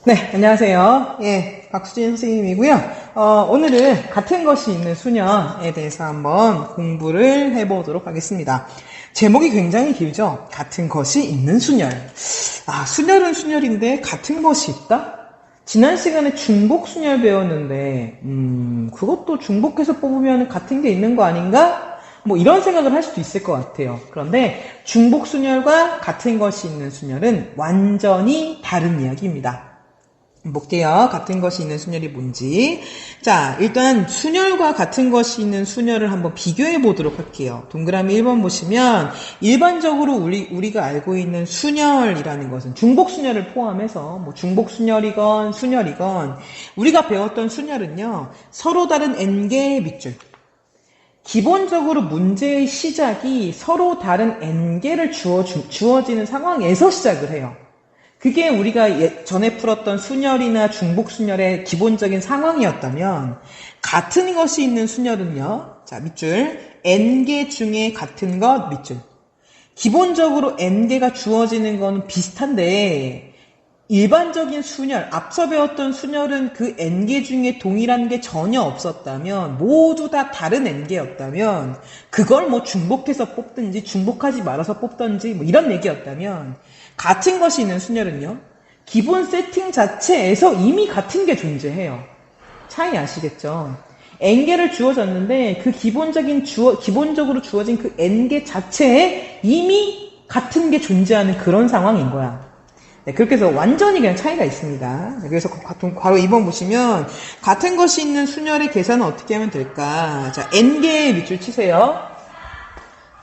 네, 안녕하세요. 예, 박수진 선생님이고요. 오늘은 같은 것이 있는 수녀에 대해서 한번 공부를 해보도록 하겠습니다. 제목이 굉장히 길죠? 같은 것이 있는 수녀. 수녀는 수녀인데 같은 것이 있다? 지난 시간에 중복 수녀 배웠는데, 그것도 중복해서 뽑으면 같은 게 있는 거 아닌가? 뭐 이런 생각을 할 수도 있을 것 같아요. 그런데 중복 순열과 같은 것이 있는 순열은 완전히 다른 이야기입니다. 볼게요. 같은 것이 있는 순열이 뭔지. 자, 일단 순열과 같은 것이 있는 순열을 한번 비교해 보도록 할게요. 동그라미 1번 보시면 일반적으로 우리가 알고 있는 순열이라는 것은 중복 순열을 포함해서 뭐 중복 순열이건 순열이건 우리가 배웠던 순열은요. 서로 다른 n개의 밑줄. 기본적으로 문제의 시작이 서로 다른 n개를 주어지는 상황에서 시작을 해요. 그게 우리가 전에 풀었던 순열이나 중복 순열의 기본적인 상황이었다면 같은 것이 있는 순열은요. 자, 밑줄 n개 중에 같은 것 밑줄. 기본적으로 n개가 주어지는 건 비슷한데 일반적인 순열, 앞서 배웠던 순열은 그 n개 중에 동일한 게 전혀 없었다면 모두 다 다른 n개였다면 그걸 뭐 중복해서 뽑든지 중복하지 말아서 뽑든지 뭐 이런 얘기였다면 같은 것이 있는 순열은요. 기본 세팅 자체에서 이미 같은 게 존재해요. 차이 아시겠죠? n개를 주어졌는데 그 기본적으로 주어진 그 n개 자체에 이미 같은 게 존재하는 그런 상황인 거야. 네, 그렇게 해서 완전히 그냥 차이가 있습니다. 그래서 바로 2번 보시면 같은 것이 있는 순열의 계산은 어떻게 하면 될까? 자, n개의 밑줄 치세요.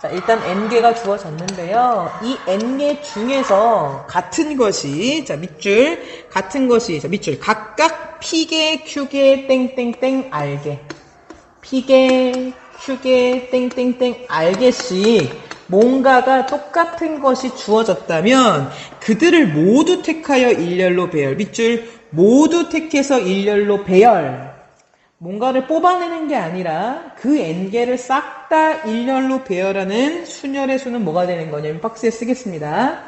자, 일단 n개가 주어졌는데요. 이 n개 중에서 같은 것이, 자, 밑줄, 같은 것이, 자, 밑줄, 각각 p개, q개, 땡땡땡, r개. p개, q개, 땡땡땡, r개씩 뭔가가 똑같은 것이 주어졌다면 그들을 모두 택하여 일렬로 배열. 밑줄, 모두 택해서 일렬로 배열. 뭔가를 뽑아내는 게 아니라 그 n개를 싹 다 일렬로 배열하는 순열의 수는 뭐가 되는 거냐면 박스에 쓰겠습니다.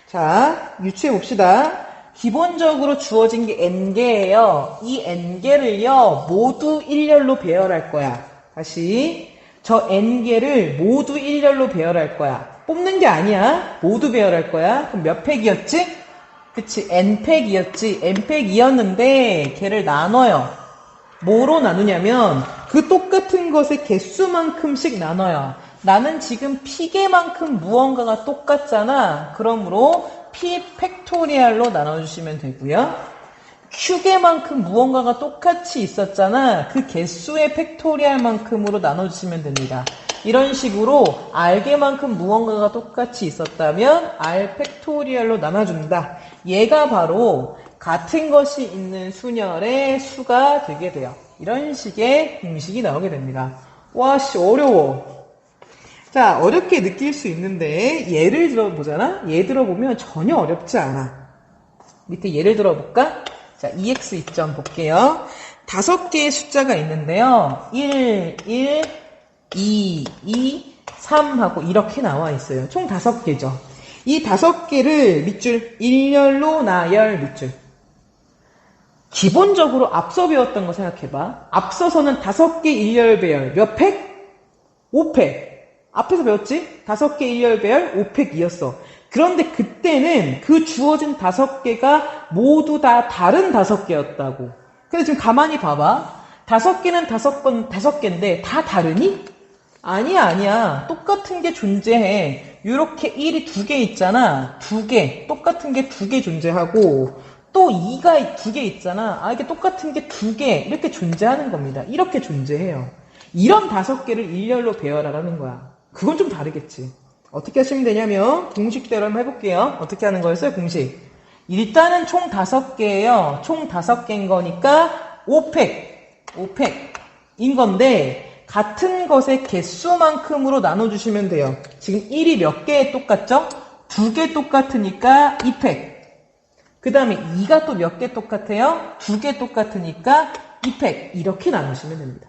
자, 유추해 봅시다. 기본적으로 주어진 게 n개예요. 이 n개를요 모두 일렬로 배열할 거야. 다시 저 n개를 모두 일렬로 배열할 거야. 뽑는 게 아니야. 모두 배열할 거야. 그럼 몇 팩이었지? 그치, n팩이었지. n팩이었는데 걔를 나눠요. 뭐로 나누냐면 그 똑같은 것의 개수만큼씩 나눠요. 나는 지금 p개만큼 무언가가 똑같잖아. 그러므로 p 팩토리얼로 나눠주시면 되고요. q개만큼 무언가가 똑같이 있었잖아. 그 개수의 팩토리얼만큼으로 나눠주시면 됩니다. 이런 식으로 r개만큼 무언가가 똑같이 있었다면 r 팩토리얼로 나눠준다. 얘가 바로 같은 것이 있는 순열의 수가 되게 돼요. 이런 식의 공식이 나오게 됩니다. 와, 씨, 어려워. 자, 어렵게 느낄 수 있는데 예를 들어보잖아? 얘 들어보면 전혀 어렵지 않아. 밑에 예를 들어볼까? 자, EX 이점 볼게요. 5개의 숫자가 있는데요. 1, 1, 2, 2, 3 하고 이렇게 나와 있어요. 총 5개죠. 이 5개를 밑줄, 일렬로 나열 밑줄. 기본적으로 앞서 배웠던 거 생각해봐. 앞서서는 5개 일렬 배열. 몇 팩? 5팩. 앞에서 배웠지? 5개 일렬 배열 5팩이었어. 그런데 그때는 그 주어진 5개가 모두 다 다른 5개였다고. 근데 지금 가만히 봐봐. 5개는 5개인데 다 다르니? 아니야. 똑같은 게 존재해. 이렇게 1이 2개 있잖아. 2개. 똑같은 게 2개 존재하고 또 2가 2개 있잖아. 이게 똑같은 게 2개. 이렇게 존재하는 겁니다. 이렇게 존재해요. 이런 5개를 일렬로 배열하라는 거야. 그건 좀 다르겠지. 어떻게 하시면 되냐면 공식대로 한번 해볼게요. 어떻게 하는 거였어요? 공식. 일단은 총 5개예요. 총 5개인 거니까 5팩인 건데 같은 것의 개수만큼으로 나눠주시면 돼요. 지금 1이 몇 개에 똑같죠? 2개 똑같으니까 2팩. 그 다음에 2가 또 몇 개 똑같아요? 2개 똑같으니까 2팩. 이렇게 나누시면 됩니다.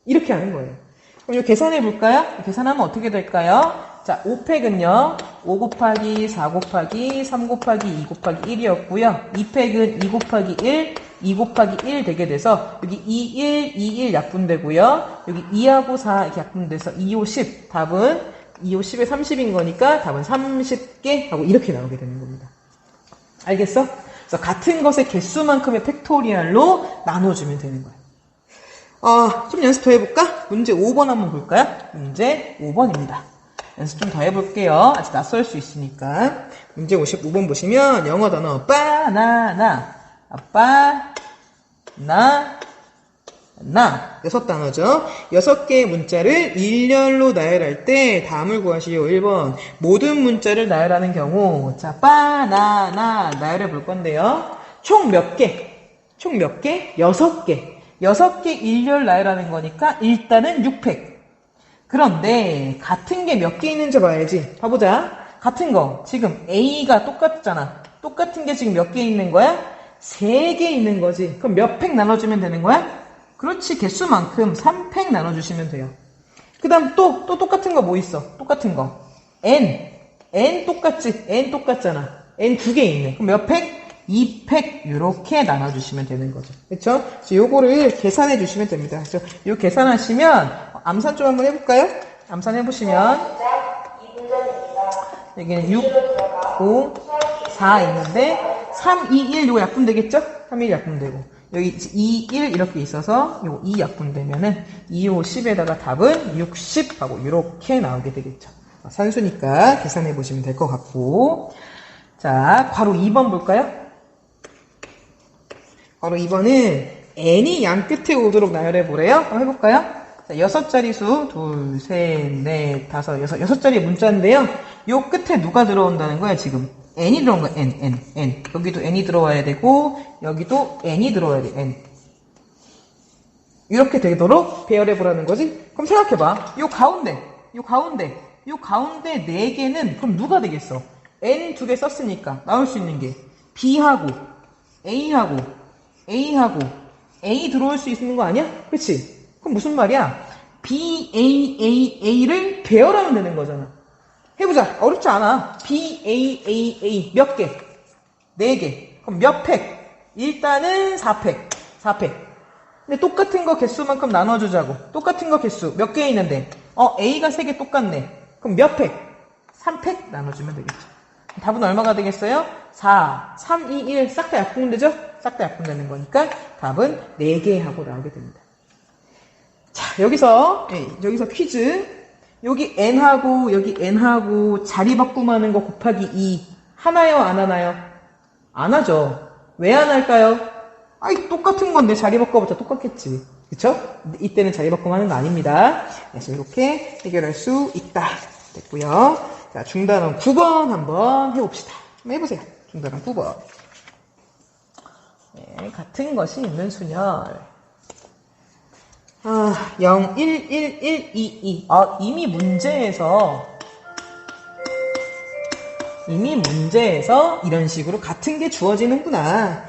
이렇게 하는 거예요. 그럼 이거 계산해 볼까요? 계산하면 어떻게 될까요? 자, 5팩은요, 5 곱하기 4 곱하기 3 곱하기 2 곱하기 1이었고요. 2팩은 2 곱하기 1, 2 곱하기 1 되게 돼서, 여기 2, 1, 2, 1 약분되고요. 여기 2하고 4 이렇게 약분돼서 2, 5, 10. 답은 2, 5, 10에 30인 거니까 답은 30개 하고 이렇게 나오게 되는 겁니다. 알겠어? 그래서 같은 것의 개수만큼의 팩토리얼로 나눠주면 되는 거예요. 좀 연습 더 해볼까? 문제 5번 한번 볼까요? 문제 5번입니다. 연습 좀 더 해볼게요. 아직 낯설 수 있으니까. 문제 55번 보시면 영어 단어 바나나, 아빠, 나, 6단어죠. 6개의 문자를 일렬로 나열할 때 다음을 구하시오. 1번 모든 문자를 나열하는 경우 자, 바나나 나열해 볼 건데요. 총 몇 개? 총 몇 개? 6개. 6개 일렬 나열하는 거니까 일단은 6팩. 그런데 같은 게 몇 개 있는지 봐야지. 봐보자. 같은 거 지금 A가 똑같잖아. 똑같은 게 지금 몇 개 있는 거야? 3개 있는 거지. 그럼 몇 팩 나눠주면 되는 거야? 그렇지. 개수만큼 3팩 나눠주시면 돼요. 그 다음 또 똑같은 거 뭐 있어? 똑같은 거 N 똑같지? N 똑같잖아. N 2개 있네. 그럼 몇 팩? 2팩 이렇게 나눠주시면 되는 거죠. 그렇죠? 요거를 계산해 주시면 됩니다. 그래서 요 계산하시면 암산 좀 한번 해볼까요? 암산 해보시면 여기는 6, 5, 4 있는데 3, 2, 1 요거 약분되겠죠? 3, 1 약분되고 여기 2, 1 이렇게 있어서 요 2 약분되면은 2, 5, 10에다가 답은 60 하고 이렇게 나오게 되겠죠. 산수니까 계산해 보시면 될 것 같고 자, 괄호 2번 볼까요? 바로 2번은 n이 양 끝에 오도록 나열해 보래요. 한번 해볼까요? 자, 6자리 수 2, 3, 4, 5, 6 6자리 문자인데요. 요 끝에 누가 들어온다는 거야 지금? n이 들어온 거야. n 여기도 n이 들어와야 되고 여기도 n이 들어와야 돼. n 이렇게 되도록 배열해 보라는 거지. 그럼 생각해봐. 요 가운데 4개는 그럼 누가 되겠어? n 2개 썼으니까 나올 수 있는 게 b하고 A하고 A 들어올 수 있는 거 아니야? 그치? 그럼 무슨 말이야? A를 배열하면 되는 거잖아. 해보자. 어렵지 않아. A 몇 개? 4개. 그럼 몇 팩? 일단은 4팩. 근데 똑같은 거 개수만큼 나눠주자고. 똑같은 거 개수 몇 개 있는데 A가 3개 똑같네. 그럼 몇 팩? 3팩 나눠주면 되겠죠. 답은 얼마가 되겠어요? 4, 3, 2, 1 싹 다 약분되죠? 싹 다 약분되는 거니까 답은 4개 하고 나오게 됩니다. 자, 여기서 퀴즈. 여기 n하고 자리 바꿈하는 거 곱하기 2 하나요? 안 하나요? 안 하죠. 왜 안 할까요? 아이, 똑같은 건데 자리 바꿔봤자 똑같겠지. 그쵸? 이때는 자리 바꿈하는 거 아닙니다. 그래서 이렇게 해결할 수 있다. 됐고요. 자, 중단원 9번 한번 해봅시다. 한번 해보세요. 중단원 9번. 네, 같은 것이 있는 수열. 0, 1, 1, 1, 2, 2. 이미 문제에서 이런 식으로 같은 게 주어지는구나.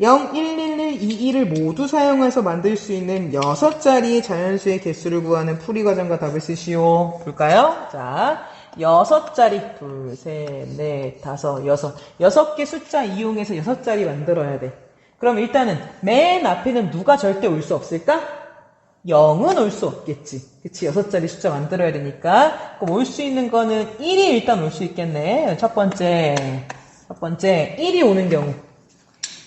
0, 1, 1, 1, 2, 2를 모두 사용해서 만들 수 있는 6자리의 자연수의 개수를 구하는 풀이 과정과 답을 쓰시오. 볼까요? 자, 6자리. 2, 3, 4, 5, 6. 6개 숫자 이용해서 6자리 만들어야 돼. 그럼 일단은 맨 앞에는 누가 절대 올 수 없을까? 0은 올 수 없겠지. 그치? 6자리 숫자 만들어야 되니까. 그럼 올 수 있는 거는 1이 일단 올 수 있겠네. 첫 번째 1이 오는 경우.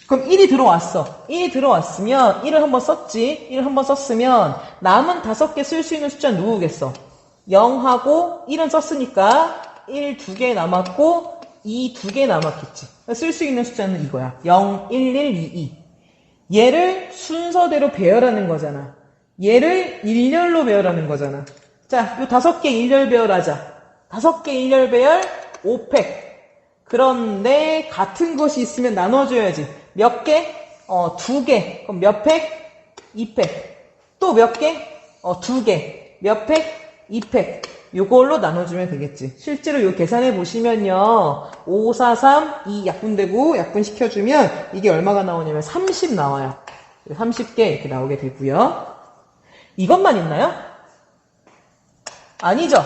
그럼 1이 들어왔어. 1이 들어왔으면 1을 한번 썼지. 1을 한번 썼으면 남은 5개 쓸 수 있는 숫자는 누구겠어? 0하고 1은 썼으니까 1 2개 남았고 2 2개 남았겠지. 쓸 수 있는 숫자는 이거야. 0, 1, 1, 2, 2. 얘를 순서대로 배열하는 거잖아. 얘를 일렬로 배열하는 거잖아. 자, 요 5개 일렬 배열하자. 5개 일렬 배열 5팩. 그런데 같은 것이 있으면 나눠줘야지. 몇 개? 2개. 그럼 몇 팩? 2팩. 또 몇 개? 2개. 몇 팩? 2팩. 요걸로 나눠주면 되겠지. 실제로 요 계산해 보시면요. 5, 4, 3, 2 약분되고 약분시켜주면 이게 얼마가 나오냐면 30 나와요. 30개 이렇게 나오게 되고요. 이것만 있나요? 아니죠.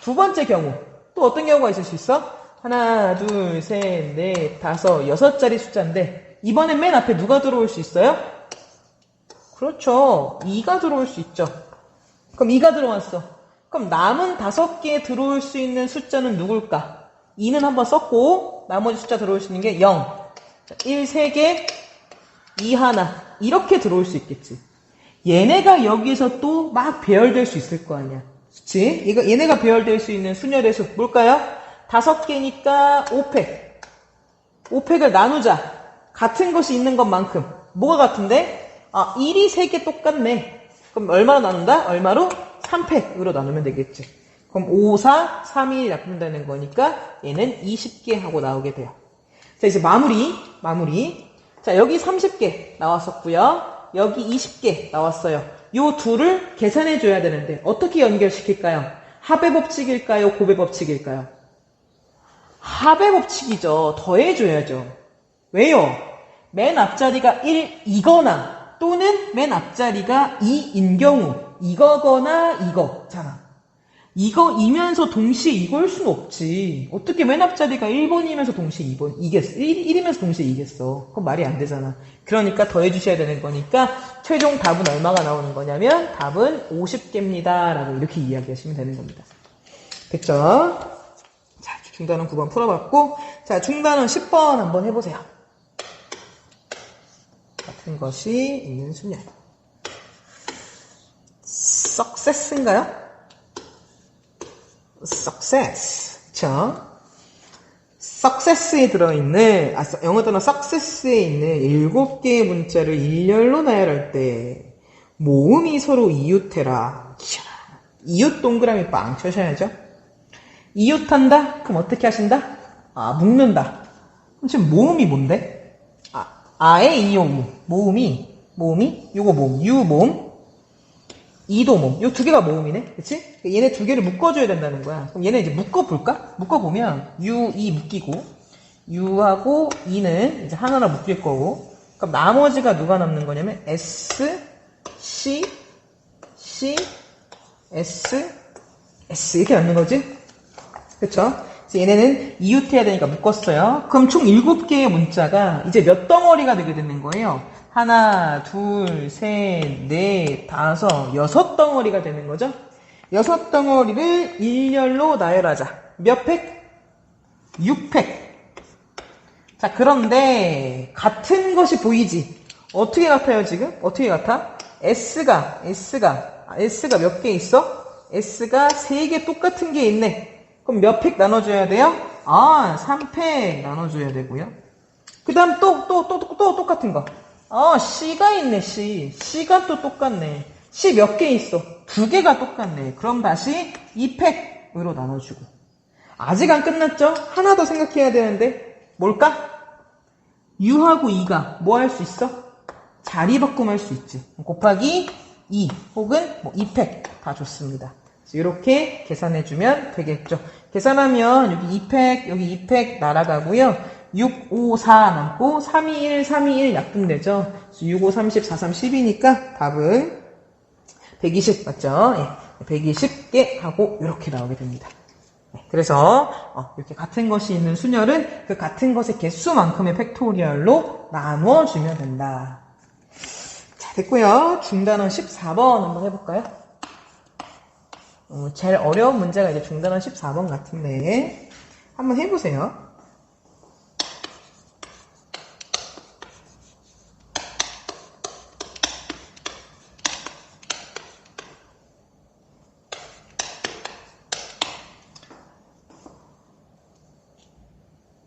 두 번째 경우. 또 어떤 경우가 있을 수 있어? 하나, 둘, 셋, 넷, 다섯, 6자리 숫자인데 이번엔 맨 앞에 누가 들어올 수 있어요? 그렇죠. 2가 들어올 수 있죠. 그럼 2가 들어왔어. 그럼 남은 5개 들어올 수 있는 숫자는 누굴까? 2는 한번 썼고 나머지 숫자 들어올 수 있는 게 0, 1 3개, 2 하나 이렇게 들어올 수 있겠지. 얘네가 여기서 또 막 배열될 수 있을 거 아니야. 그치? 얘네가 배열될 수 있는 순열의 수 뭘까요? 5개니까 5팩. 5팩을 나누자. 같은 것이 있는 것만큼. 뭐가 같은데? 1이 3개 똑같네. 그럼 얼마로 나눈다? 얼마로? 3팩으로 나누면 되겠지. 그럼 5, 4, 3, 1 약분되는 거니까 얘는 20개 하고 나오게 돼요. 자, 이제 마무리. 자, 여기 30개 나왔었고요. 여기 20개 나왔어요. 요 둘을 계산해 줘야 되는데 어떻게 연결시킬까요? 합의 법칙일까요? 곱의 법칙일까요? 합의 법칙이죠. 더해줘야죠. 왜요? 맨 앞자리가 1이거나 또는 맨 앞자리가 2인 경우 이거거나 이거잖아. 이거이면서 동시에 이거일 수는 없지. 어떻게 맨 앞자리가 1번이면서 동시에 2번, 1이면서 동시에 2겠어. 그건 말이 안 되잖아. 그러니까 더해주셔야 되는 거니까 최종 답은 얼마가 나오는 거냐면 답은 50개입니다. 라고 이렇게 이야기하시면 되는 겁니다. 됐죠? 자, 중단원 9번 풀어봤고, 자, 중단원 10번 한번 해보세요. 같은 것이 있는 순열. success인가요? success. 그쵸? success에 들어있는, 영어 단어 success에 있는 7개의 문자를 일렬로 나열할 때, 모음이 서로 이웃해라. 이웃 동그라미 빵 쳐셔야죠. 이웃한다? 그럼 어떻게 하신다? 묶는다. 그럼 지금 모음이 뭔데? 아에 이오우. 모음이, 요거 모음, 유 모음, 이도 모음. 요 두 개가 모음이네. 그치? 얘네 두 개를 묶어줘야 된다는 거야. 그럼 얘네 이제 묶어볼까? 묶어보면, 유, 이 묶이고, 유하고 이는 이제 하나로 묶일 거고, 그럼 나머지가 누가 남는 거냐면, S, C, C, S, S. 이렇게 남는 거지? 그쵸? 그래서 얘네는 이웃해야 되니까 묶었어요. 그럼 총 7개의 문자가 이제 몇 덩어리가 되게 되는 거예요? 하나, 둘, 셋, 넷, 다섯, 6덩어리가 되는 거죠? 6덩어리를 일렬로 나열하자. 몇 팩? 6팩. 자, 그런데 같은 것이 보이지? 어떻게 같아요, 지금? 어떻게 같아? S가 몇 개 있어? S가 3개 똑같은 게 있네. 그럼 몇 팩 나눠줘야 돼요? 3팩 나눠줘야 되고요. 그 다음 또 똑같은 거. C가 있네, C. C가 또 똑같네. C 몇 개 있어? 2개가 똑같네. 그럼 다시 2팩으로 나눠주고. 아직 안 끝났죠? 하나 더 생각해야 되는데, 뭘까? U하고 E가 뭐 할 수 있어? 자리 바꿈할 수 있지. 곱하기 2 혹은 2팩 다 좋습니다. 이렇게 계산해주면 되겠죠. 계산하면 여기 2팩, 여기 2팩 날아가고요. 6, 5, 4 남고 3, 2, 1, 3, 2, 1 약분되죠. 6, 5, 30, 4, 3, 10이니까 답은 120 맞죠? 예, 120개 하고 이렇게 나오게 됩니다. 그래서 이렇게 같은 것이 있는 순열은 그 같은 것의 개수만큼의 팩토리얼로 나누어주면 된다. 자, 됐고요. 중단원 14번 한번 해볼까요? 제일 어려운 문제가 이제 중단원 14번 같은데 한번 해보세요.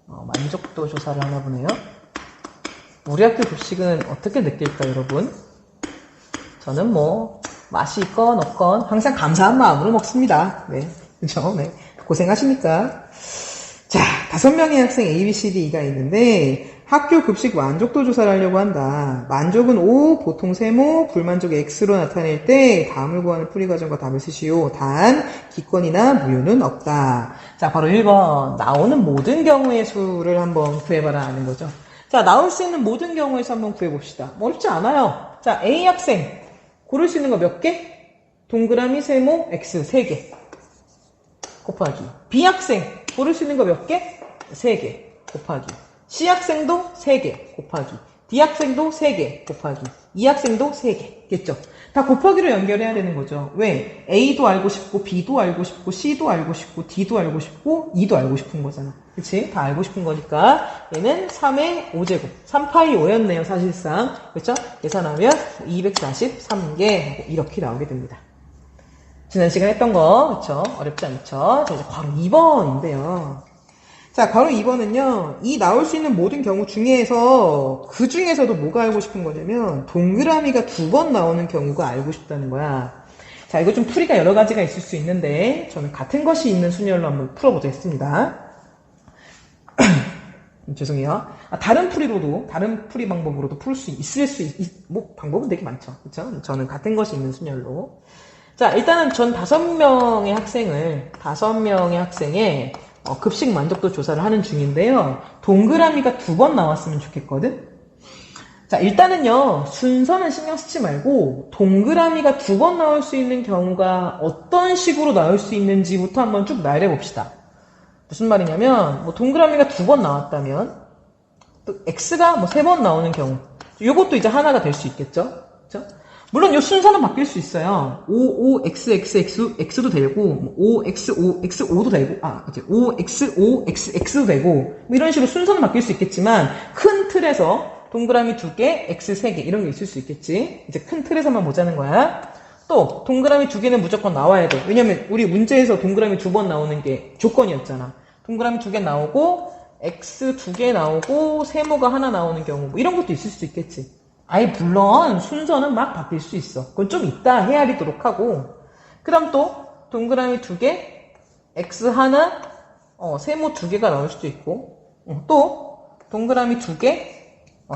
만족도 조사를 하나 보네요. 우리 학교 급식은 어떻게 느낄까요, 여러분? 저는 맛이 있건 없건 항상 감사한 마음으로 먹습니다. 네. 그죠? 네. 고생하십니까? 자, 5명의 학생 A, B, C, D가 있는데 학교 급식 만족도 조사를 하려고 한다. 만족은 O, 보통 세모, 불만족 X로 나타낼 때 다음을 구하는 풀이 과정과 답을 쓰시오. 단, 기권이나 무효는 없다. 자, 바로 1번. 나오는 모든 경우의 수를 한번 구해봐라 하는 거죠. 자, 나올 수 있는 모든 경우에서 한번 구해봅시다. 어렵지 않아요. 자, A 학생. 고를 수 있는 거 몇 개? 동그라미, 세모, X 3개. 곱하기. B학생 고를 수 있는 거 몇 개? 3개 곱하기. C학생도 3개 곱하기. D학생도 3개 곱하기. E학생도 3개 겠죠? 다 곱하기로 연결해야 되는 거죠. 왜? A도 알고 싶고 B도 알고 싶고 C도 알고 싶고 D도 알고 싶고 E도 알고 싶은 거잖아. 그치? 다 알고 싶은 거니까 얘는 3의 5제곱 3파이 5였네요 사실상. 그렇죠? 계산하면 243개 이렇게 나오게 됩니다. 지난 시간에 했던 거 그렇죠? 어렵지 않죠? 자, 이제 괄호 2번인데요. 자, 괄호 2번은요, 이 나올 수 있는 모든 경우 중에서, 그 중에서도 뭐가 알고 싶은 거냐면, 동그라미가 2번 나오는 경우가 알고 싶다는 거야. 자, 이거 좀 풀이가 여러 가지가 있을 수 있는데, 저는 같은 것이 있는 순열로 한번 풀어보자 했습니다. 죄송해요. 다른 풀이로도, 다른 풀이 방법으로도 풀 수 뭐, 방법은 되게 많죠. 그쵸? 저는 같은 것이 있는 순열로. 자, 일단은 전 5명의 학생에, 급식 만족도 조사를 하는 중인데요. 동그라미가 2번 나왔으면 좋겠거든? 자, 일단은요, 순서는 신경 쓰지 말고, 동그라미가 2번 나올 수 있는 경우가 어떤 식으로 나올 수 있는지부터 한번 쭉 나열해봅시다. 무슨 말이냐면, 뭐, 동그라미가 2번 나왔다면, 또, X가 뭐 3번 나오는 경우. 요것도 이제 하나가 될 수 있겠죠? 그쵸? 물론 이 순서는 바뀔 수 있어요. X도 되고, 5X도 되고, 이제 5X도 되고, 뭐 이런 식으로 순서는 바뀔 수 있겠지만, 큰 틀에서 동그라미 2개, X 3개, 이런 게 있을 수 있겠지. 이제 큰 틀에서만 보자는 거야. 또, 동그라미 2개는 무조건 나와야 돼. 왜냐면, 우리 문제에서 동그라미 2번 나오는 게 조건이었잖아. 동그라미 2개 나오고, X 2개 나오고, 세모가 하나 나오는 경우, 뭐 이런 것도 있을 수 있겠지. 물론 순서는 막 바뀔 수 있어. 그건 좀 이따 헤아리도록 하고. 그 다음 또 동그라미 2개, X 하나, 세모 2개가 나올 수도 있고, 또 동그라미 2개,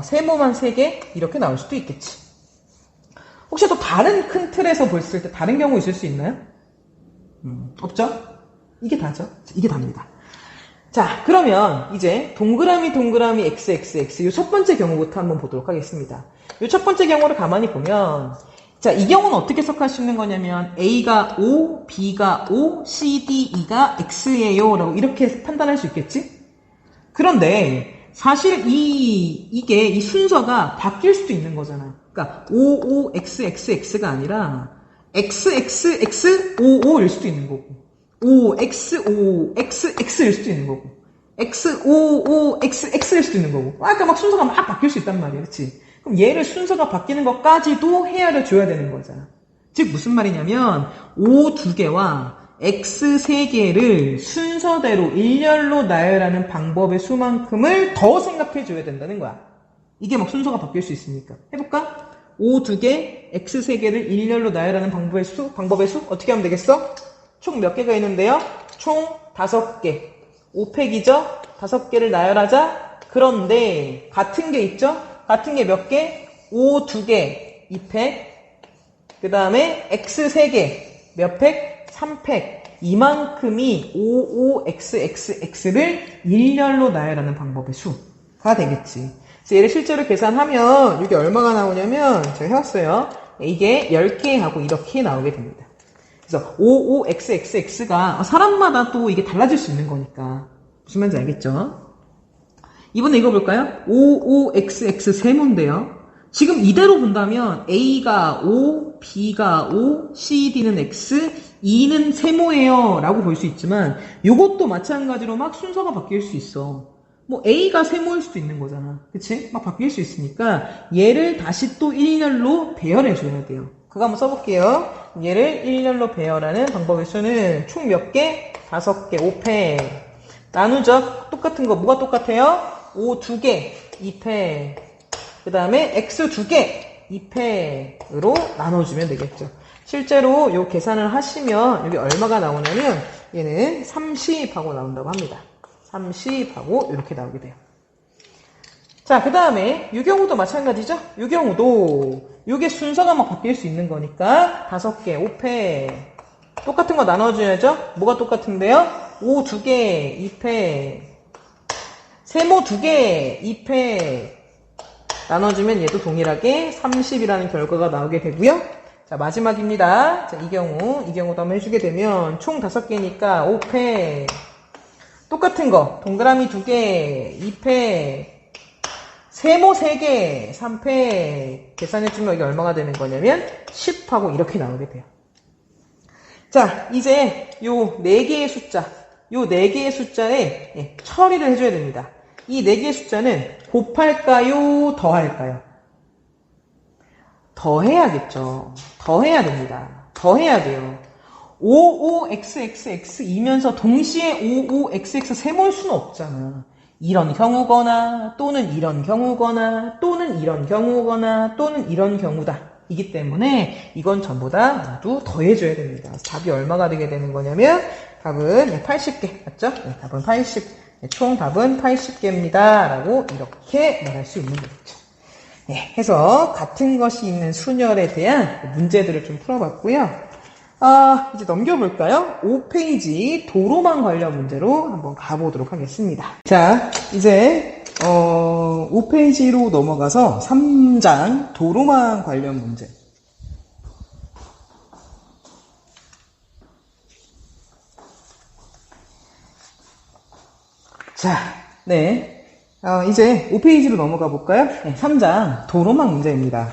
세모만 3개 이렇게 나올 수도 있겠지. 혹시 또 다른 큰 틀에서 봤을 때 다른 경우 있을 수 있나요? 없죠? 이게 다죠? 이게 답니다. 자, 그러면 이제 동그라미 XXX 이 첫 번째 경우부터 한번 보도록 하겠습니다. 이 첫 번째 경우를 가만히 보면, 자, 이 경우는 어떻게 해석할 수 있는 거냐면 A가 O, B가 O, C, D, E가 X예요 라고 이렇게 판단할 수 있겠지? 그런데 사실 이 순서가 바뀔 수도 있는 거잖아. 그러니까 O, O, X, X, X가 아니라 X, X, X, O, O일 수도 있는 거고, O, X, O, X, X일 수도 있는 거고, X, O, O, X, X일 수도 있는 거고. 그러니까 막 순서가 막 바뀔 수 있단 말이야. 그치? 그럼 얘를 순서가 바뀌는 것까지도 헤아려 줘야 되는 거잖아. 즉, 무슨 말이냐면, O 2개와 X 3개를 순서대로 일렬로 나열하는 방법의 수만큼을 더 생각해 줘야 된다는 거야. 이게 막 순서가 바뀔 수 있으니까. 해볼까? O 2개, X 3개를 일렬로 나열하는 방법의 수 어떻게 하면 되겠어? 총 몇 개가 있는데요? 총 5개. 5팩이죠? 5개를 나열하자. 그런데 같은 게 있죠? 같은 게 몇 개? O 2개, 2팩. 그 다음에 X 3개, 몇 팩? 3팩. 이만큼이 OOXXX를 일렬로 나열하는 방법의 수가 되겠지. 그래서 얘를 실제로 계산하면 이게 얼마가 나오냐면 제가 해왔어요. 이게 10개 하고 이렇게 나오게 됩니다. 그래서 OOXXX가 사람마다 또 이게 달라질 수 있는 거니까 무슨 말인지 알겠죠? 이번에 읽어볼까요? OOXX 세모인데요. 지금 이대로 본다면 A가 O, B가 O, C, D는 X, E는 세모예요 라고 볼 수 있지만 이것도 마찬가지로 막 순서가 바뀔 수 있어. 뭐 A가 세모일 수도 있는 거잖아. 그치? 막 바뀔 수 있으니까 얘를 다시 또 일렬로 배열해 줘야 돼요. 그거 한번 써볼게요. 얘를 일렬로 배열하는 방법의 수는 총 몇 개? 5개, 5팩. 나누죠? 똑같은 거 뭐가 똑같아요? O 2개, 2팩. 그 다음에 X 2개, 2팩으로 나눠주면 되겠죠. 실제로 요 계산을 하시면 여기 얼마가 나오냐면 얘는 30하고 나온다고 합니다. 30하고 이렇게 나오게 돼요. 자, 그 다음에 이 경우도 마찬가지죠? 이 경우도 이게 순서가 막 바뀔 수 있는 거니까 5개, 5팩. 똑같은 거 나눠줘야죠? 뭐가 똑같은데요? O 2개, 2팩. 세모 2개, 2팩. 나눠주면 얘도 동일하게 30이라는 결과가 나오게 되고요. 자, 마지막입니다. 자, 이 경우도 한번 해주게 되면 총 5개니까 5패. 똑같은 거. 동그라미 2개, 2패. 세모 3개, 3패. 계산해주면 이게 얼마가 되는 거냐면 10하고 이렇게 나오게 돼요. 자, 이제 요 4개의 숫자. 요 4개의 숫자에 처리를 해줘야 됩니다. 이 4개의 숫자는 곱할까요? 더할까요? 더해야겠죠. 더해야 됩니다. 더해야 돼요. 55xxx이면서 동시에 55xx 세모일 수는 없잖아. 이런 경우거나 또는 이런 경우거나 또는 이런 경우거나 또는 이런 경우다. 이기 때문에 이건 전부 다 모두 더해줘야 됩니다. 답이 얼마가 되게 되는 거냐면 답은 80개 맞죠? 네, 답은 80. 총 답은 80개입니다. 라고 이렇게 말할 수 있는 거죠. 네, 해서 같은 것이 있는 순열에 대한 문제들을 좀 풀어봤고요. 이제 넘겨볼까요? 5페이지 도로망 관련 문제로 한번 가보도록 하겠습니다. 자, 이제 5페이지로 넘어가서 3장 도로망 관련 문제. 자, 네. 이제 5페이지로 넘어가 볼까요? 네, 3장 도로망 문제입니다.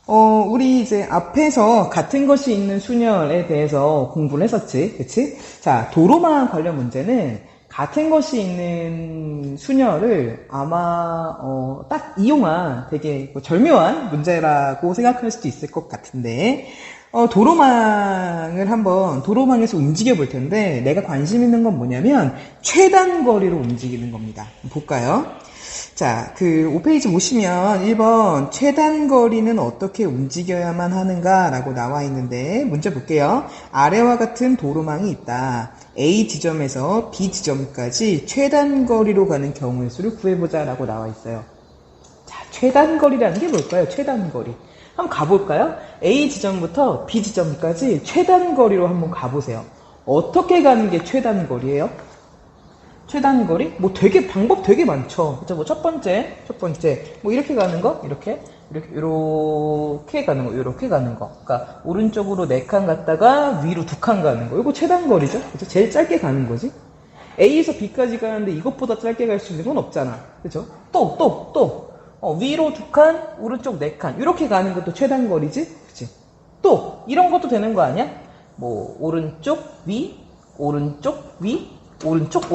우리 이제 앞에서 같은 것이 있는 순열에 대해서 공부를 했었지. 그치? 자, 도로망 관련 문제는 같은 것이 있는 순열을 아마, 딱 이용한 되게 절묘한 문제라고 생각할 수도 있을 것 같은데, 도로망에서 움직여 볼 텐데, 내가 관심 있는 건 뭐냐면, 최단 거리로 움직이는 겁니다. 볼까요? 자, 5페이지 보시면 1번 최단 거리는 어떻게 움직여야만 하는가 라고 나와 있는데 문제 볼게요. 아래와 같은 도로망이 있다. A 지점에서 B 지점까지 최단 거리로 가는 경우의 수를 구해보자 라고 나와 있어요. 자, 최단 거리라는 게 뭘까요? 최단 거리. 한번 가볼까요? A 지점부터 B 지점까지 최단 거리로 한번 가보세요. 어떻게 가는 게 최단 거리예요? 최단 거리? 방법 되게 많죠. 그쵸? 뭐 첫 번째, 뭐 이렇게 가는 거, 이렇게 가는 거, 이렇게 가는 거. 그러니까 오른쪽으로 4칸 갔다가 위로 2칸 가는 거. 이거 최단 거리죠. 그쵸? 제일 짧게 가는 거지. A에서 B까지 가는데 이것보다 짧게 갈 수 있는 건 없잖아. 그쵸? 위로 2칸, 오른쪽 4칸. 이렇게 가는 것도 최단 거리지. 그치? 또 이런 것도 되는 거 아니야? 뭐 오른쪽 위, 오른쪽 위. 오른쪽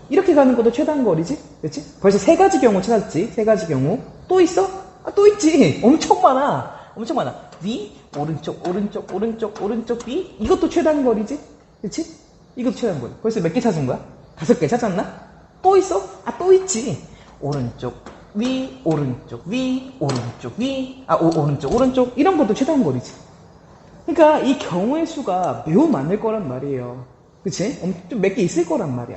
이렇게 가는 것도 최단 거리지? 그렇지? 벌써 3가지 경우 찾았지? 3가지 경우 또 있어? 또 있지. 엄청 많아. 위, 오른쪽 위. 이것도 최단 거리지? 그렇지? 이것도 최단 거리. 벌써 몇 개 찾은 거야? 5개 찾았나? 또 있어? 또 있지. 오른쪽 위, 오른쪽 위. 오른쪽 이런 것도 최단 거리지. 그러니까 이 경우의 수가 매우 많을 거란 말이에요. 그치? 좀 몇 개 있을 거란 말이야.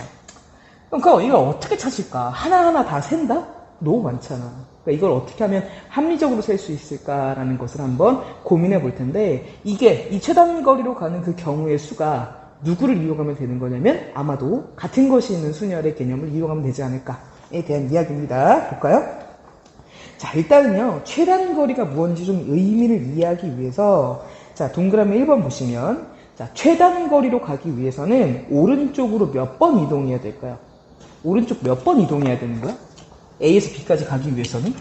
그러니까 이걸 어떻게 찾을까? 하나하나 다 센다? 너무 많잖아. 그러니까 이걸 어떻게 하면 합리적으로 셀 수 있을까라는 것을 한번 고민해 볼 텐데, 이게 이 최단 거리로 가는 그 경우의 수가 누구를 이용하면 되는 거냐면 아마도 같은 것이 있는 순열의 개념을 이용하면 되지 않을까에 대한 이야기입니다. 볼까요? 자, 일단은요, 최단 거리가 무엇인지 좀 의미를 이해하기 위해서, 자, 동그라미 1번 보시면, 자, 최단 거리로 가기 위해서는 오른쪽으로 몇 번 이동해야 될까요? 오른쪽 몇 번 이동해야 되는 거야? A에서 B까지 가기 위해서는?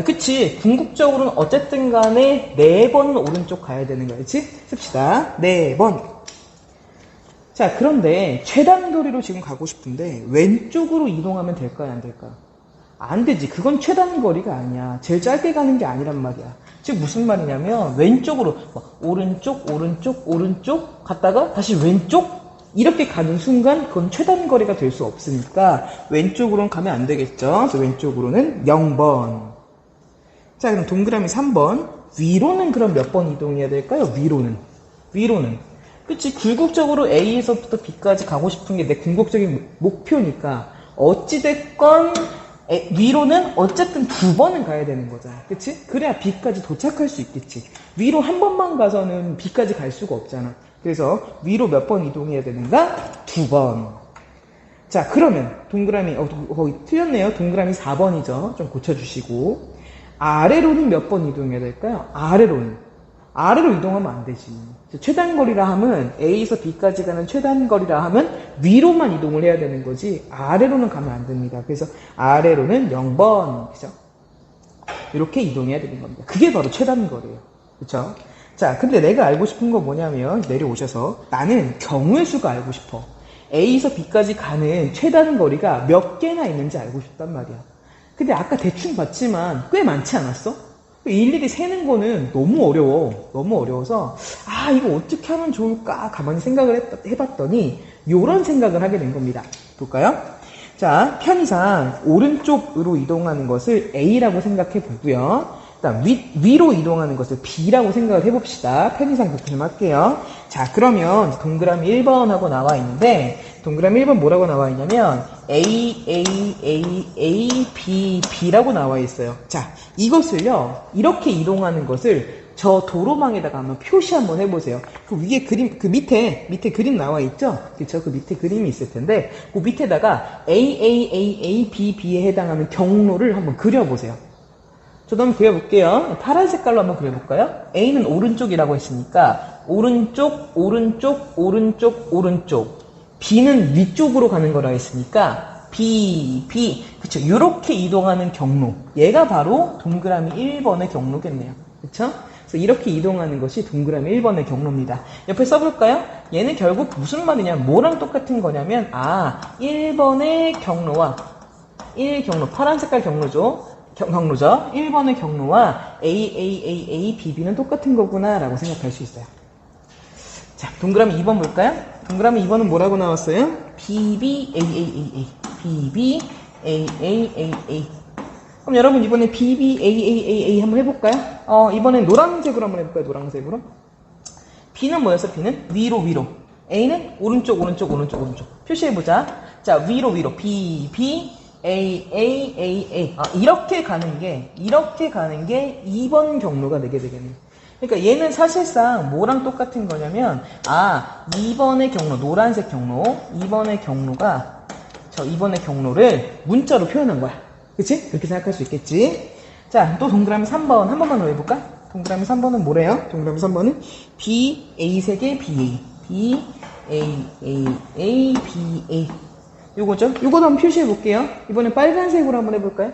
그치. 궁극적으로는 어쨌든 간에 4번은 오른쪽 가야 되는 거야. 그치? 씁시다. 4번. 자, 그런데 최단 거리로 지금 가고 싶은데 왼쪽으로 이동하면 될까요? 안 될까요? 안 되지. 그건 최단 거리가 아니야. 제일 짧게 가는 게 아니란 말이야. 즉 무슨 말이냐면 왼쪽으로 오른쪽 갔다가 다시 왼쪽 이렇게 가는 순간 그건 최단 거리가 될 수 없으니까 왼쪽으로는 가면 안 되겠죠. 그래서 왼쪽으로는 0번. 자, 그럼 동그라미 3번. 위로는 그럼 몇 번 이동해야 될까요? 위로는 그치. 궁극적으로 A에서부터 B까지 가고 싶은 게 내 궁극적인 목표니까 어찌됐건 위로는 어쨌든 2번은 가야 되는 거잖아. 그치? 그래야 B까지 도착할 수 있겠지. 위로 한 번만 가서는 B까지 갈 수가 없잖아. 그래서 위로 몇 번 이동해야 되는가? 2번. 자, 그러면 동그라미 거기 틀렸네요. 동그라미 4번이죠. 좀 고쳐주시고. 아래로는 몇 번 이동해야 될까요? 아래로 이동하면 안 되지. 최단거리라 하면 A에서 B까지 가는 최단거리라 하면 위로만 이동을 해야 되는 거지 아래로는 가면 안 됩니다. 그래서 아래로는 0번 그죠? 이렇게 이동해야 되는 겁니다. 그게 바로 최단거리예요. 그쵸? 자, 근데 내가 알고 싶은 거 뭐냐면 내려오셔서 나는 경우의 수가 알고 싶어. A에서 B까지 가는 최단거리가 몇 개나 있는지 알고 싶단 말이야. 근데 아까 대충 봤지만 꽤 많지 않았어? 일일이 세는 거는 너무 어려워. 너무 어려워서 아 이거 어떻게 하면 좋을까 가만히 생각을 해봤더니 요런 생각을 하게 된 겁니다. 볼까요? 자, 편의상 오른쪽으로 이동하는 것을 A라고 생각해 보고요. 그다음 위로 이동하는 것을 B라고 생각을 해봅시다. 편의상 그렇게 좀 할게요. 자, 그러면 동그라미 1번 하고 나와 있는데 동그라미 1번 뭐라고 나와 있냐면 A, A, A, A, B, B라고 나와 있어요. 자, 이것을요 이렇게 이동하는 것을 저 도로망에다가 한번 표시 한번 해보세요. 그 위에 그림, 그 밑에 그림 나와 있죠? 그쵸? 그 밑에 그림이 있을 텐데 그 밑에다가 A, A, A, A, B, B에 해당하는 경로를 한번 그려보세요. 저도 한번 그려볼게요. 파란 색깔로 한번 그려볼까요? A는 오른쪽이라고 했으니까 오른쪽, 오른쪽, 오른쪽, 오른쪽. B는 위쪽으로 가는 거라 했으니까 B, B. 그쵸? 이렇게 이동하는 경로. 얘가 바로 동그라미 1번의 경로겠네요. 그쵸? 그래서 이렇게 이동하는 것이 동그라미 1번의 경로입니다. 옆에 써볼까요? 얘는 결국 무슨 말이냐면 뭐랑 똑같은 거냐면 1번의 경로와 1경로, 파란 색깔 경로죠. 경로죠. 1번의 경로와 A, A, A, A, B, B는 똑같은 거구나 라고 생각할 수 있어요. 자, 동그라미 2번 볼까요? 동그라미 2번은 뭐라고 나왔어요? B, B, A, A, A, A, B, B, A, A, A, A. 그럼 여러분 이번에 B, B, A, A, A, A 한번 해볼까요? 이번엔 노란색으로 한번 해볼까요? 노란색으로. B는 뭐였어? B는 위로, 위로. A는 오른쪽, 오른쪽, 오른쪽, 오른쪽. 표시해보자. 자, 위로, 위로. B, B, A, A, A, A. 이렇게 가는 게 2번 경로가 되게 되겠네요. 그러니까 얘는 사실상 뭐랑 똑같은 거냐면, 2번의 경로, 노란색 경로, 2번의 경로가, 2번의 경로를 문자로 표현한 거야. 그치? 그렇게 생각할 수 있겠지? 자, 또 동그라미 3번, 한 번만 더 해볼까? 동그라미 3번은 뭐래요? 동그라미 3번은 B, A 3개, B, A. B, A, A, A, B, A. 요거죠? 요거도 한번 표시해 볼게요. 이번엔 빨간색으로 한번 해볼까요?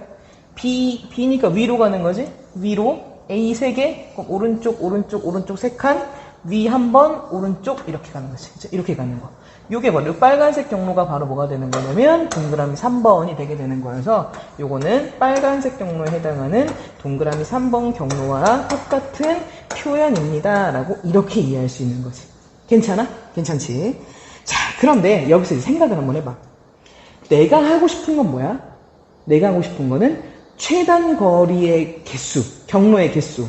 B니까 위로 가는 거지? 위로. A 3개, 그럼 오른쪽, 오른쪽, 오른쪽 3칸, 위 한 번, 오른쪽, 이렇게 가는 거지. 그쵸? 이렇게 가는 거. 요게 바로 빨간색 경로가 바로 뭐가 되는 거냐면 동그라미 3번이 되게 되는 거여서 요거는 빨간색 경로에 해당하는 동그라미 3번 경로와 똑같은 표현입니다. 라고 이렇게 이해할 수 있는 거지. 괜찮아? 괜찮지? 자, 그런데 여기서 이제 생각을 한번 해봐. 내가 하고 싶은 건 뭐야? 내가 하고 싶은 거는 최단 거리의 개수, 경로의 개수.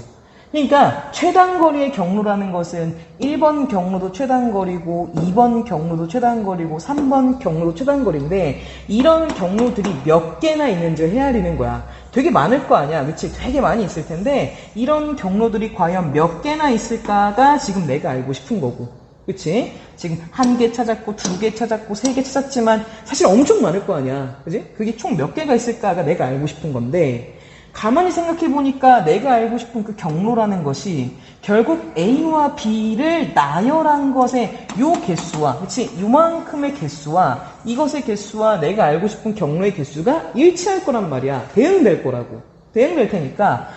그러니까 최단 거리의 경로라는 것은 1번 경로도 최단 거리고 2번 경로도 최단 거리고 3번 경로도 최단 거리인데 이런 경로들이 몇 개나 있는지 헤아리는 거야. 되게 많을 거 아니야. 그치? 되게 많이 있을 텐데 이런 경로들이 과연 몇 개나 있을까가 지금 내가 알고 싶은 거고. 그치? 지금 1개 찾았고 2개 찾았고 3개 찾았지만 사실 엄청 많을 거 아니야. 그치? 그게 총 몇 개가 있을까가 내가 알고 싶은 건데 가만히 생각해보니까 내가 알고 싶은 그 경로라는 것이 결국 A와 B를 나열한 것의 요 개수와, 그치? 요만큼의 개수와 이것의 개수와 내가 알고 싶은 경로의 개수가 일치할 거란 말이야. 대응될 거라고. 대응될 테니까,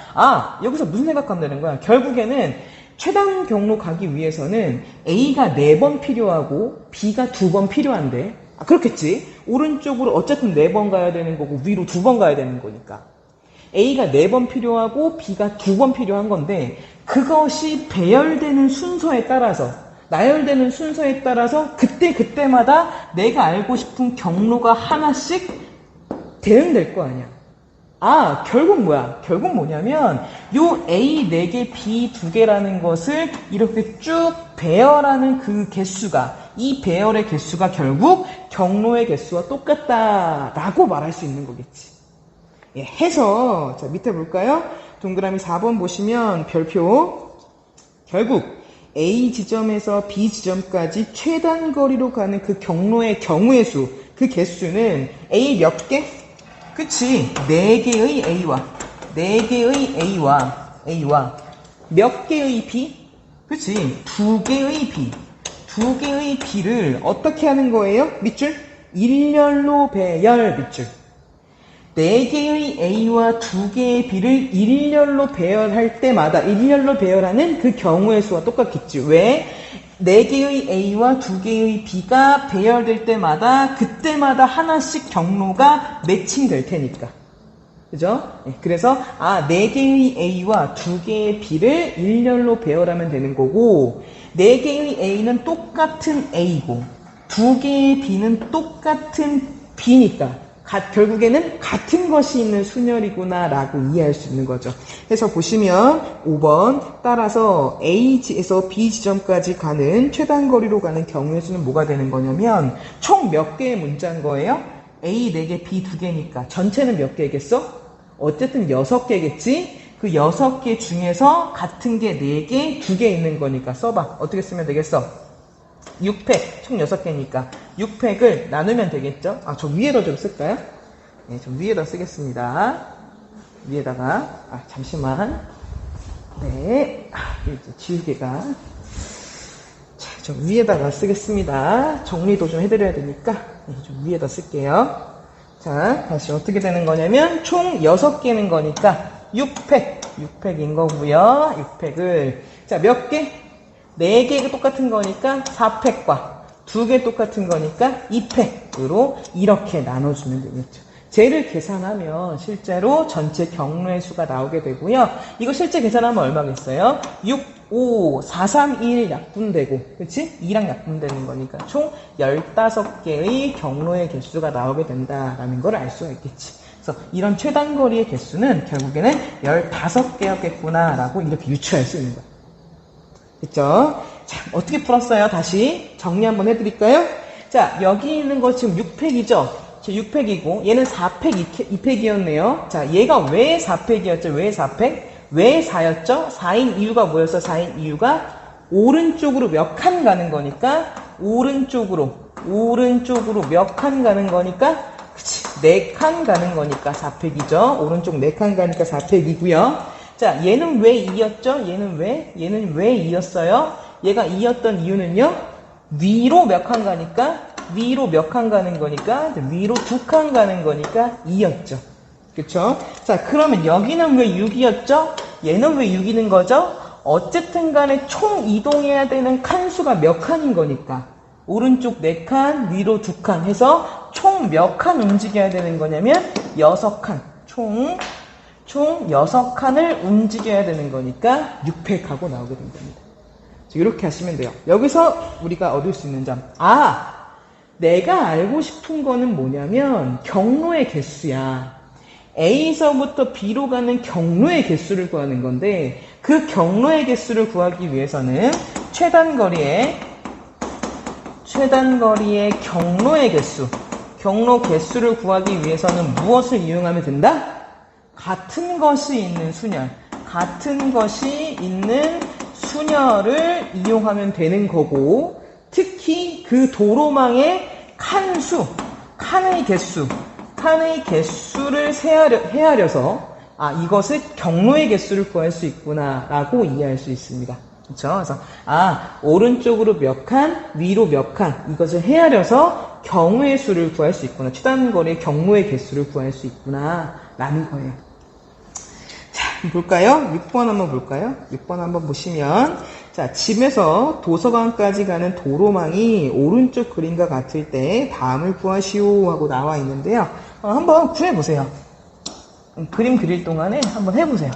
여기서 무슨 생각하면 되는 거야? 결국에는 최단 경로 가기 위해서는 A가 4번 필요하고 B가 2번 필요한데, 그렇겠지? 오른쪽으로 어쨌든 4번 가야 되는 거고 위로 2번 가야 되는 거니까. A가 4번 필요하고 B가 2번 필요한 건데 그것이 배열되는 순서에 따라서 나열되는 순서에 따라서 그때마다 내가 알고 싶은 경로가 하나씩 대응될 거 아니야. 결국 뭐야? 결국 뭐냐면 요 A 4개, B 2개라는 것을 이렇게 쭉 배열하는 그 개수가 이 배열의 개수가 결국 경로의 개수와 똑같다라고 말할 수 있는 거겠지. 해서 자 밑에 볼까요? 동그라미 4번 보시면 별표 결국 A 지점에서 B 지점까지 최단 거리로 가는 그 경로의 경우의 수, 그 개수는 A 몇 개? 그치? 4개의 A와 4개의 A와 몇 개의 B? 그치? 두 개의 B를 어떻게 하는 거예요? 밑줄? 일렬로 배열 밑줄. 4개의 A와 2개의 B를 일렬로 배열할 때마다 일렬로 배열하는 그 경우의 수와 똑같겠지. 왜? 4개의 A와 2개의 B가 배열될 때마다 그때마다 하나씩 경로가 매칭될 테니까. 그죠? 그래서 4개의 A와 2개의 B를 일렬로 배열하면 되는 거고 4개의 A는 똑같은 A고 2개의 B는 똑같은 B니까 결국에는 같은 것이 있는 순열이구나 라고 이해할 수 있는 거죠. 그래서 보시면 5번 따라서 A에서 B 지점까지 가는 최단 거리로 가는 경우의 수는 뭐가 되는 거냐면 총 몇 개의 문자인 거예요? A 4개, B 2개니까 전체는 몇 개겠어? 어쨌든 6개겠지? 그 6개 중에서 같은 게 4개, 2개 있는 거니까 써봐. 어떻게 쓰면 되겠어? 6팩, 총 6개니까 6팩을 나누면 되겠죠? 저 위에다 좀 쓸까요? 네, 좀 위에다 쓰겠습니다. 위에다가, 잠시만. 네, 이제 지우개가. 자, 좀 위에다가 쓰겠습니다. 정리도 좀 해드려야 되니까, 좀 위에다 쓸게요. 자, 다시 어떻게 되는 거냐면, 총 6개는 거니까, 6팩인 거고요. 6팩을. 자, 몇 개? 4개가 똑같은 거니까 4팩과 2개 똑같은 거니까 2팩으로 이렇게 나눠주면 되겠죠. 쟤를 계산하면 실제로 전체 경로의 수가 나오게 되고요. 이거 실제 계산하면 얼마겠어요? 6, 5, 4, 3, 1 약분되고, 그치? 2랑 약분되는 거니까 총 15개의 경로의 개수가 나오게 된다라는 걸 알 수가 있겠지. 그래서 이런 최단거리의 개수는 결국에는 15개였겠구나라고 이렇게 유추할 수 있는 거야. 됐죠? 자, 어떻게 풀었어요? 다시 정리 한번 해드릴까요? 자, 여기 있는 거 지금 6팩이죠? 6팩이고 얘는 4팩 2팩이었네요. 자, 얘가 왜 4팩이었죠? 왜 4팩? 왜 4였죠? 4인 이유가 뭐였어? 4인 이유가 오른쪽으로 몇 칸 가는 거니까 오른쪽으로 몇 칸 가는 거니까 그치, 4칸 가는 거니까 4팩이죠. 오른쪽 4칸 가니까 4팩이고요. 자, 얘는 왜 2였죠? 얘는 왜 2였어요? 얘가 2였던 이유는요? 위로 몇 칸 가니까 위로 몇 칸 가는 거니까 위로 2칸 가는 거니까 2였죠. 그쵸? 자, 그러면 여기는 왜 6이었죠? 얘는 왜 6이는 거죠? 어쨌든 간에 총 이동해야 되는 칸수가 몇 칸인 거니까 오른쪽 4칸, 위로 2칸 해서 총 몇 칸 움직여야 되는 거냐면 6칸. 총 6칸을 움직여야 되는 거니까 6팩하고 나오게 된 겁니다. 이렇게 하시면 돼요. 여기서 우리가 얻을 수 있는 점. 내가 알고 싶은 거는 뭐냐면 경로의 개수야. A서부터 B로 가는 경로의 개수를 구하는 건데 그 경로의 개수를 구하기 위해서는 최단거리의 경로의 개수, 경로 개수를 구하기 위해서는 무엇을 이용하면 된다? 같은 것이 있는 순열을 이용하면 되는 거고 특히 그 도로망의 칸의 개수를 헤아려서 이것을 경로의 개수를 구할 수 있구나 라고 이해할 수 있습니다. 그렇죠? 그래서 오른쪽으로 몇 칸, 위로 몇 칸 이것을 헤아려서 경우의 수를 구할 수 있구나. 최단거리의 경로의 개수를 구할 수 있구나 라는 거예요. 자, 볼까요? 6번 한번 볼까요? 6번 한번 보시면 자, 집에서 도서관까지 가는 도로망이 오른쪽 그림과 같을 때 다음을 구하시오 하고 나와 있는데요. 한번 구해보세요. 그림 그릴 동안에 한번 해보세요.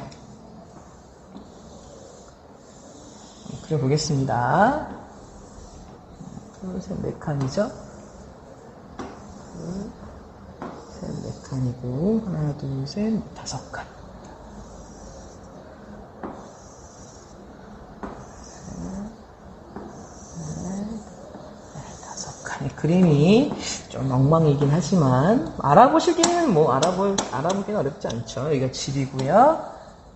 그려보겠습니다. 둘, 셋, 4칸이죠? 둘, 셋, 4칸이고 하나, 둘, 셋, 5칸. 그림이 좀 엉망이긴 하지만 알아보시기는 알아보기는 어렵지 않죠. 여기가 집이고요.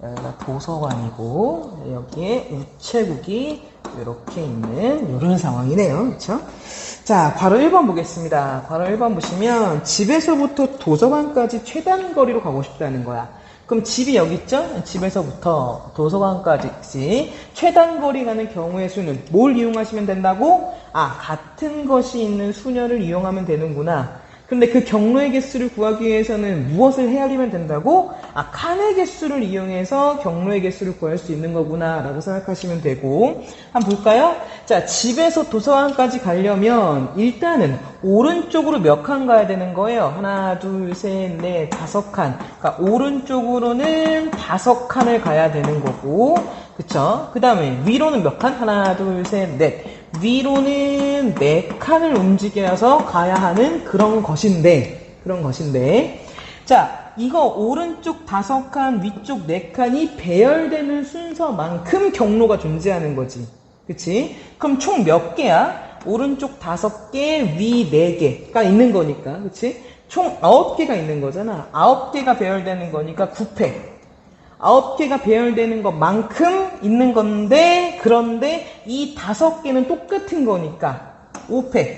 여기가 도서관이고 여기에 우체국이 이렇게 있는 이런 상황이네요. 그렇죠? 자, 바로 1번 보겠습니다. 바로 1번 보시면 집에서부터 도서관까지 최단 거리로 가고 싶다는 거야. 그럼 집이 여기 있죠? 집에서부터 도서관까지 최단 거리 가는 경우의 수는 뭘 이용하시면 된다고? 같은 것이 있는 수녀를 이용하면 되는구나. 근데 그 경로의 개수를 구하기 위해서는 무엇을 헤아리면 된다고? 칸의 개수를 이용해서 경로의 개수를 구할 수 있는 거구나 라고 생각하시면 되고, 한번 볼까요? 자, 집에서 도서관까지 가려면 일단은 오른쪽으로 몇 칸 가야 되는 거예요. 하나, 둘, 셋, 넷, 5칸. 그러니까 오른쪽으로는 5칸을 가야 되는 거고, 그쵸? 그 다음에 위로는 몇 칸? 하나, 둘, 셋, 넷. 위로는 4칸을 움직여서 가야 하는 그런 것인데, 자, 이거 오른쪽 5칸, 위쪽 4칸이 배열되는 순서만큼 경로가 존재하는 거지. 그치? 그럼 총 몇 개야? 오른쪽 5개, 위 4개가 있는 거니까. 그치? 총 9개가 있는 거잖아. 9개가 배열되는 거니까 9팩. 9개가 배열되는 것만큼 있는 건데, 그런데 이 5개는 똑같은 거니까 5팩.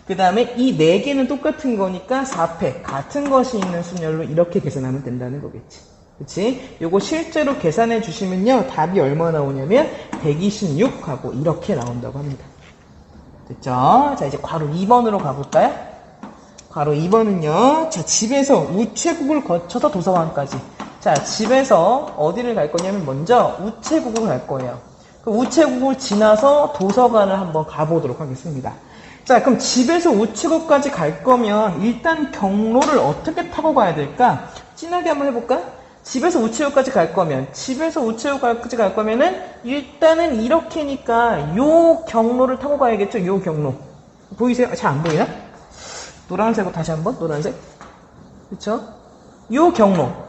그 다음에 이 4개는 똑같은 거니까 4팩. 같은 것이 있는 순열로 이렇게 계산하면 된다는 거겠지. 그치? 요거 실제로 계산해 주시면요. 답이 얼마 나오냐면 126하고 이렇게 나온다고 합니다. 됐죠? 자, 이제 괄호 2번으로 가볼까요? 괄호 2번은요. 자, 집에서 우체국을 거쳐서 도서관까지. 자, 집에서 어디를 갈 거냐면 먼저 우체국을 갈 거예요. 그 우체국을 지나서 도서관을 한번 가보도록 하겠습니다. 자, 그럼 집에서 우체국까지 갈 거면 일단 경로를 어떻게 타고 가야 될까? 진하게 한번 해볼까? 집에서 우체국까지 갈 거면, 일단은 이렇게니까 요 경로를 타고 가야겠죠? 요 경로. 보이세요? 잘 안 보이나? 노란색으로 다시 한번, 노란색. 그쵸? 요 경로.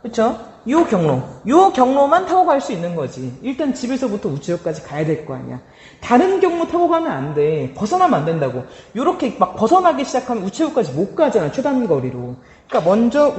그쵸? 요 경로만 타고 갈 수 있는 거지. 일단 집에서부터 우체국까지 가야 될 거 아니야. 다른 경로 타고 가면 안 돼. 벗어나면 안 된다고. 요렇게 막 벗어나기 시작하면 우체국까지 못 가잖아. 최단거리로. 그러니까 먼저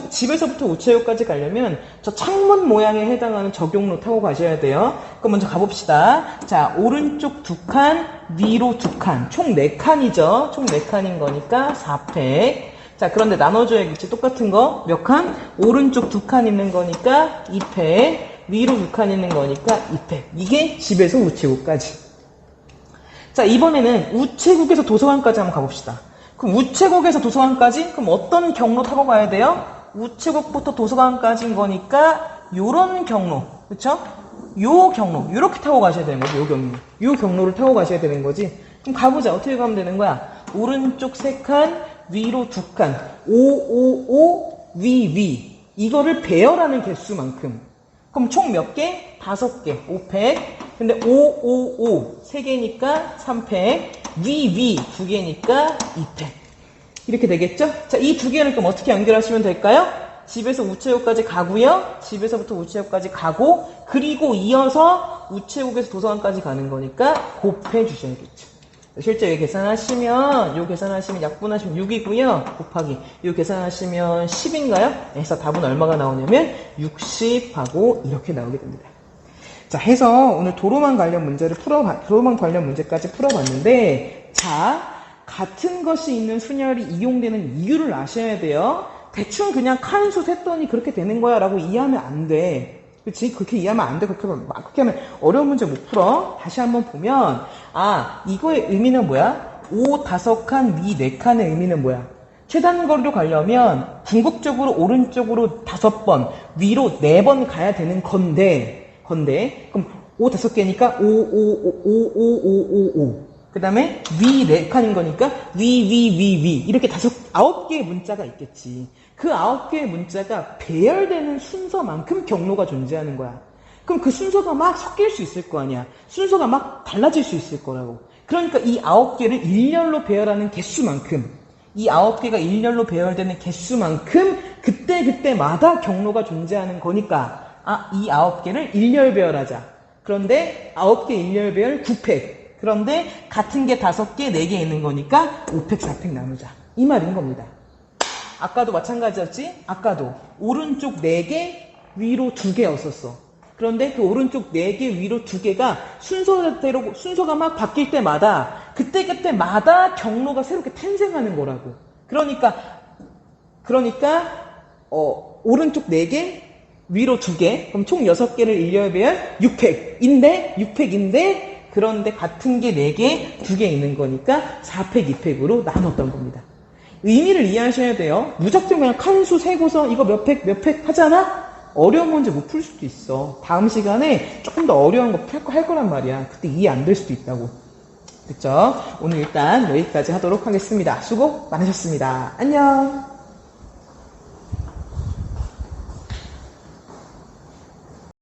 집에서부터 우체국까지 가려면 저 창문 모양에 해당하는 저 경로 타고 가셔야 돼요. 그럼 먼저 가봅시다. 자, 오른쪽 2칸, 위로 2칸. 총 4칸이죠. 총 4칸인 거니까 4팩. 자, 그런데 나눠줘야겠지. 똑같은 거. 몇 칸? 오른쪽 2칸 있는 거니까 2팩. 위로 2칸 있는 거니까 2팩. 이게 집에서 우체국까지. 자, 이번에는 우체국에서 도서관까지 한번 가봅시다. 그럼 우체국에서 도서관까지? 그럼 어떤 경로 타고 가야 돼요? 우체국부터 도서관까지인 거니까 요런 경로. 그쵸? 요 경로. 요렇게 타고 가셔야 되는 거지. 요 경로. 요 경로를 타고 가셔야 되는 거지. 그럼 가보자. 어떻게 가면 되는 거야? 오른쪽 3칸, 위로 2칸, 5, 위. 이거를 배열하는 개수만큼. 그럼 총 몇 개? 5개, 5팩. 근데 5, 3개니까 3팩. 위 2개니까 2팩. 이렇게 되겠죠? 자, 이 2개를 그럼 어떻게 연결하시면 될까요? 집에서 우체국까지 가고요. 집에서부터 우체국까지 가고, 그리고 이어서 우체국에서 도서관까지 가는 거니까 곱해 주셔야겠죠. 실제 여기 계산하시면 약분하시면 6이고요. 곱하기 요 계산하시면 10인가요? 해서 답은 얼마가 나오냐면 60하고 이렇게 나오게 됩니다. 자, 해서 오늘 도로망 관련 문제까지 풀어봤는데, 자, 같은 것이 있는 순열이 이용되는 이유를 아셔야 돼요. 대충 그냥 칸수 셌더니 그렇게 되는 거야 라고 이해하면 안 돼. 그치? 그렇게 이해하면 안 돼. 그렇게 하면 어려운 문제 못 풀어. 다시 한번 보면, 이거의 의미는 뭐야? 5, 5칸, 위 4칸의 의미는 뭐야? 최단거리로 가려면 궁극적으로 오른쪽으로 5번, 위로 4번 가야 되는 건데, 그럼 5 5개니까 5. 그 다음에 위 4칸인 거니까 위. 이렇게 9개의 문자가 있겠지. 그 9개의 문자가 배열되는 순서만큼 경로가 존재하는 거야. 그럼 그 순서가 막 섞일 수 있을 거 아니야. 순서가 막 달라질 수 있을 거라고. 그러니까 이 9개를 일렬로 배열하는 개수만큼, 이 9개가 일렬로 배열되는 개수만큼 그때마다 경로가 존재하는 거니까 이 9개를 일렬 배열하자. 그런데 9개 일렬 배열 9팩. 그런데 같은 게 5개, 4개 있는 거니까 5팩, 4팩 나누자. 이 말인 겁니다. 아까도 마찬가지였지? 아까도 오른쪽 4개, 위로 2개였었어. 그런데 그 오른쪽 4개, 위로 2개가 순서가 막 바뀔 때마다 그때마다 경로가 새롭게 탄생하는 거라고. 그러니까 오른쪽 4개, 위로 2개, 그럼 총 6개를 일려면 6팩인데, 그런데 같은 게 4개, 2개 있는 거니까 4팩, 2팩으로 나눴던 겁니다. 의미를 이해하셔야 돼요. 무작정 그냥 칸수 세고서 이거 몇 팩 하잖아? 어려운 문제 못 풀 수도 있어. 다음 시간에 조금 더 어려운 거 할 거란 말이야. 그때 이해 안 될 수도 있다고. 됐죠? 오늘 일단 여기까지 하도록 하겠습니다. 수고 많으셨습니다. 안녕!